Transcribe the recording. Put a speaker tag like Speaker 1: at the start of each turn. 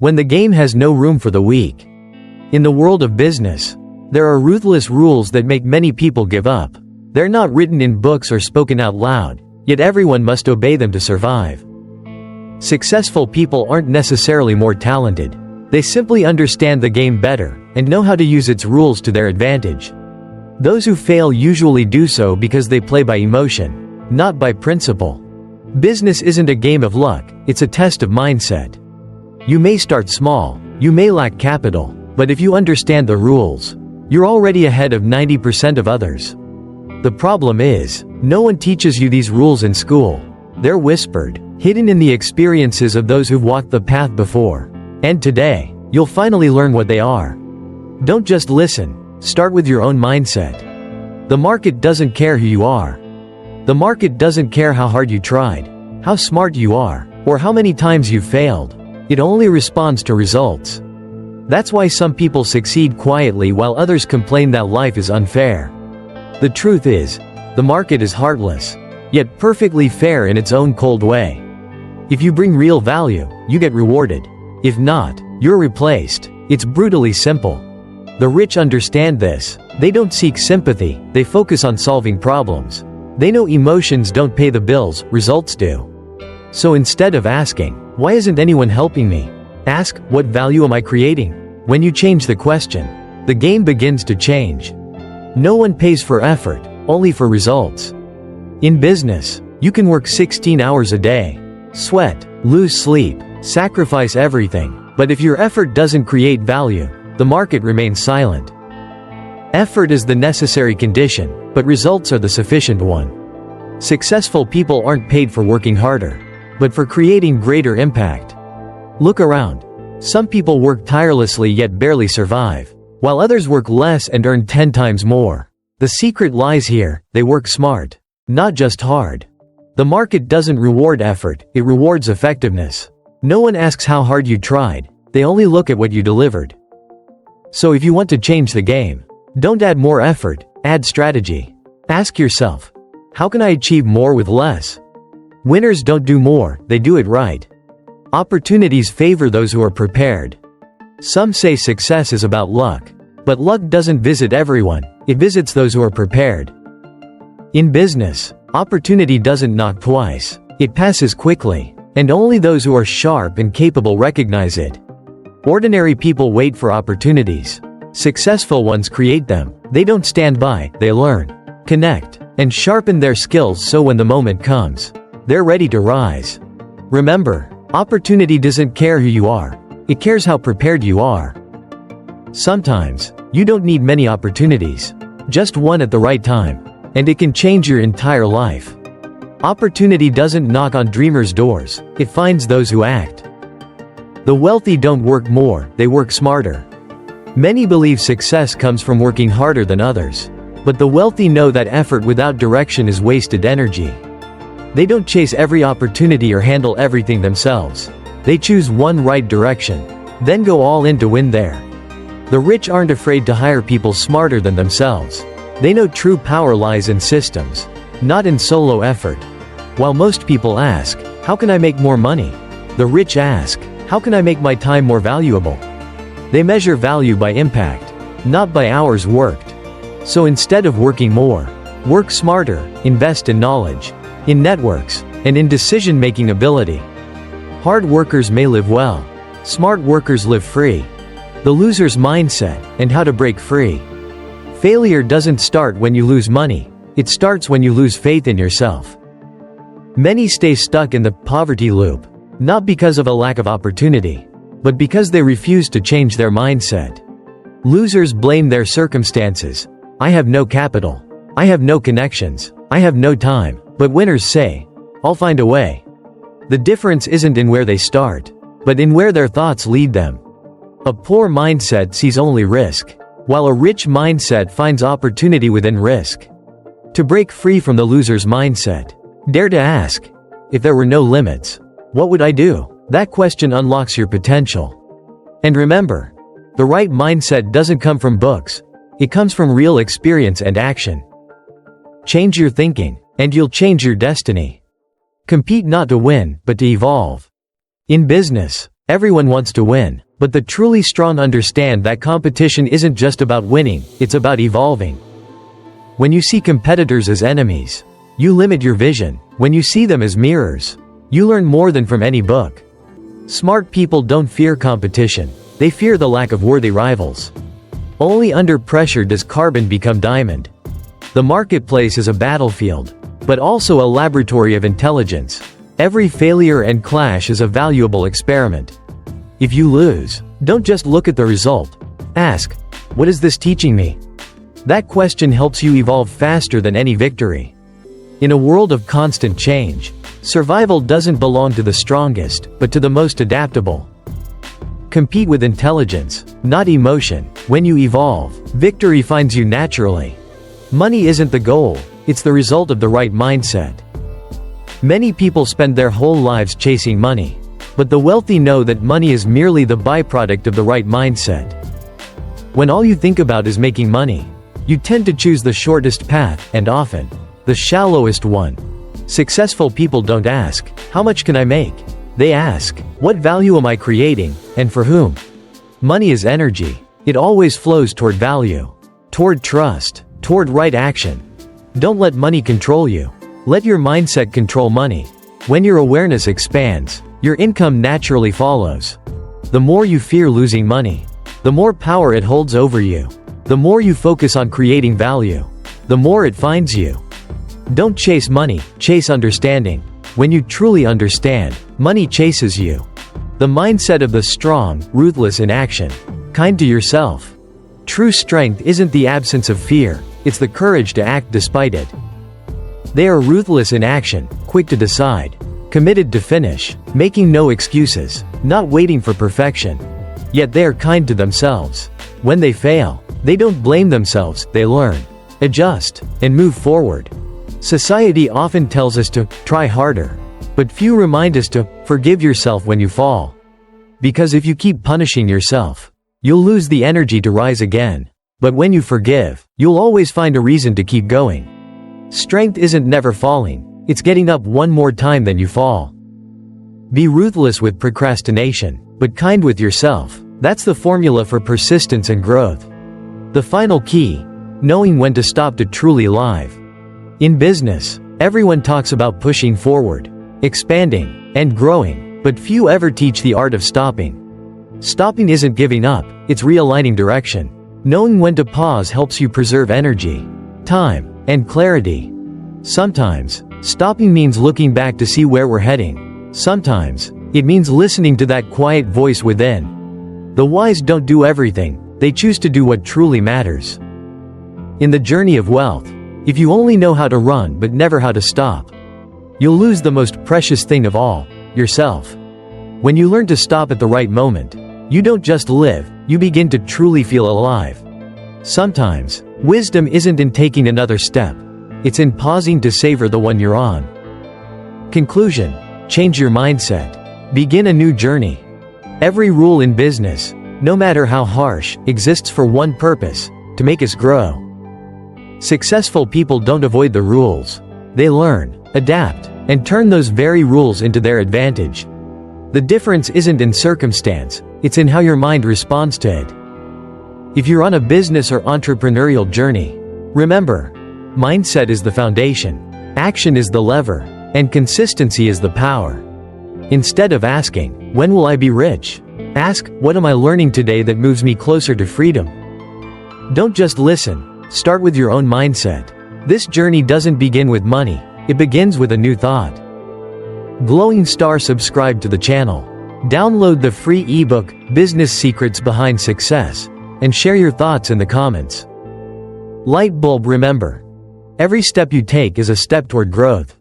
Speaker 1: when the game has no room for the weak. In the world of business, there are ruthless rules that make many people give up. They're not written in books or spoken out loud, yet everyone must obey them to survive. Successful people aren't necessarily more talented. They simply understand the game better and know how to use its rules to their advantage. Those who fail usually do so because they play by emotion, not by principle. Business isn't a game of luck, it's a test of mindset. You may start small, you may lack capital, but if you understand the rules, you're already ahead of 90% of others. The problem is, no one teaches you these rules in school. They're whispered, hidden in the experiences of those who've walked the path before. And today, you'll finally learn what they are. Don't just listen, start with your own mindset. The market doesn't care who you are. The market doesn't care how hard you tried, how smart you are, or how many times you've failed. It only responds to results. That's why some people succeed quietly while others complain that life is unfair. The truth is, the market is heartless, yet perfectly fair in its own cold way. If you bring real value, you get rewarded. If not, you're replaced. It's brutally simple. The rich understand this. They don't seek sympathy, they focus on solving problems. They know emotions don't pay the bills, results do. So instead of asking, "Why isn't anyone helping me?" ask, "What value am I creating?" When you change the question, the game begins to change. No one pays for effort, only for results. In business, you can work 16 hours a day, sweat, lose sleep, sacrifice everything, but if your effort doesn't create value, the market remains silent. Effort is the necessary condition, but results are the sufficient one. Successful people aren't paid for working harder, but for creating greater impact. Look around. Some people work tirelessly yet barely survive, while others work less and earn 10 times more. The secret lies here: they work smart, not just hard. The market doesn't reward effort, it rewards effectiveness. No one asks how hard you tried, they only look at what you delivered. So if you want to change the game, don't add more effort, add strategy. Ask yourself, how can I achieve more with less? Winners don't do more, they do it right. Opportunities favor those who are prepared. Some say success is about luck, but luck doesn't visit everyone, it visits those who are prepared. In business, opportunity doesn't knock twice, it passes quickly, and only those who are sharp and capable recognize it. Ordinary people wait for opportunities. Successful ones create them. They don't stand by, they learn, connect, and sharpen their skills so when the moment comes, they're ready to rise. Remember, opportunity doesn't care who you are, it cares how prepared you are. Sometimes, you don't need many opportunities, just one at the right time, and it can change your entire life. Opportunity doesn't knock on dreamers' doors, it finds those who act. The wealthy don't work more, they work smarter. Many believe success comes from working harder than others. But the wealthy know that effort without direction is wasted energy. They don't chase every opportunity or handle everything themselves. They choose one right direction, then go all in to win there. The rich aren't afraid to hire people smarter than themselves. They know true power lies in systems, not in solo effort. While most people ask, how can I make more money? The rich ask, how can I make my time more valuable? They measure value by impact, not by hours worked. So instead of working more, work smarter, invest in knowledge, in networks, and in decision-making ability. Hard workers may live well. Smart workers live free. The loser's mindset, and how to break free. Failure doesn't start when you lose money, it starts when you lose faith in yourself. Many stay stuck in the poverty loop, not because of a lack of opportunity, but because they refuse to change their mindset. Losers blame their circumstances. I have no capital. I have no connections. I have no time. But winners say, I'll find a way. The difference isn't in where they start, but in where their thoughts lead them. A poor mindset sees only risk, while a rich mindset finds opportunity within risk. To break free from the loser's mindset, dare to ask, if there were no limits, what would I do? That question unlocks your potential. And remember, the right mindset doesn't come from books, it comes from real experience and action. Change your thinking, and you'll change your destiny. Compete not to win, but to evolve. In business, Everyone wants to win, but the truly strong understand that competition isn't just about winning, it's about evolving. When you see competitors as enemies, you limit your vision. When you see them as mirrors, you learn more than from any book. Smart people don't fear competition, they fear the lack of worthy rivals. Only under pressure does carbon become diamond. The marketplace is a battlefield, but also a laboratory of intelligence. Every failure and clash is a valuable experiment. If you lose, don't just look at the result. Ask, what is this teaching me? That question helps you evolve faster than any victory. In a world of constant change, survival doesn't belong to the strongest, but to the most adaptable. Compete with intelligence, not emotion. When you evolve, victory finds you naturally. Money isn't the goal, it's the result of the right mindset. Many people spend their whole lives chasing money, but the wealthy know that money is merely the byproduct of the right mindset. When all you think about is making money, you tend to choose the shortest path, and often, the shallowest one. Successful people don't ask, how much can I make? They ask, what value am I creating, and for whom? Money is energy. It always flows toward value, toward trust, toward right action. Don't let money control you. Let your mindset control money. When your awareness expands, your income naturally follows. The more you fear losing money, the more power it holds over you. The more you focus on creating value, the more it finds you. Don't chase money, chase understanding. When you truly understand, money chases you. The mindset of the strong, ruthless in action, kind to yourself. True strength isn't the absence of fear, it's the courage to act despite it. They are ruthless in action, quick to decide, committed to finish, making no excuses, not waiting for perfection. Yet they are kind to themselves. When they fail, they don't blame themselves, they learn, adjust, and move forward. Society often tells us to try harder, but few remind us to forgive yourself when you fall. Because if you keep punishing yourself, you'll lose the energy to rise again. But when you forgive, you'll always find a reason to keep going. Strength isn't never falling, it's getting up one more time than you fall. Be ruthless with procrastination, but kind with yourself. That's the formula for persistence and growth. The final key, knowing when to stop to truly live. In business, everyone talks about pushing forward, expanding, and growing, but few ever teach the art of stopping. Stopping isn't giving up, it's realigning direction. Knowing when to pause helps you preserve energy, time, and clarity. Sometimes, stopping means looking back to see where we're heading. Sometimes, it means listening to that quiet voice within. The wise don't do everything, they choose to do what truly matters. In the journey of wealth, if you only know how to run but never how to stop, you'll lose the most precious thing of all, yourself. When you learn to stop at the right moment, you don't just live, you begin to truly feel alive. Sometimes, wisdom isn't in taking another step, it's in pausing to savor the one you're on. Conclusion: change your mindset. Begin a new journey. Every rule in business, no matter how harsh, exists for one purpose: to make us grow. Successful people don't avoid the rules. They learn, adapt, and turn those very rules into their advantage. The difference isn't in circumstance, it's in how your mind responds to it. If you're on a business or entrepreneurial journey, remember, mindset is the foundation, action is the lever, and consistency is the power. Instead of asking, when will I be rich? Ask, what am I learning today that moves me closer to freedom? Don't just listen, start with your own mindset. This journey doesn't begin with money, it begins with a new thought. Glowing star, subscribe to the channel. Download the free ebook, Business Secrets Behind Success, and share your thoughts in the comments. Light bulb, remember, every step you take is a step toward growth.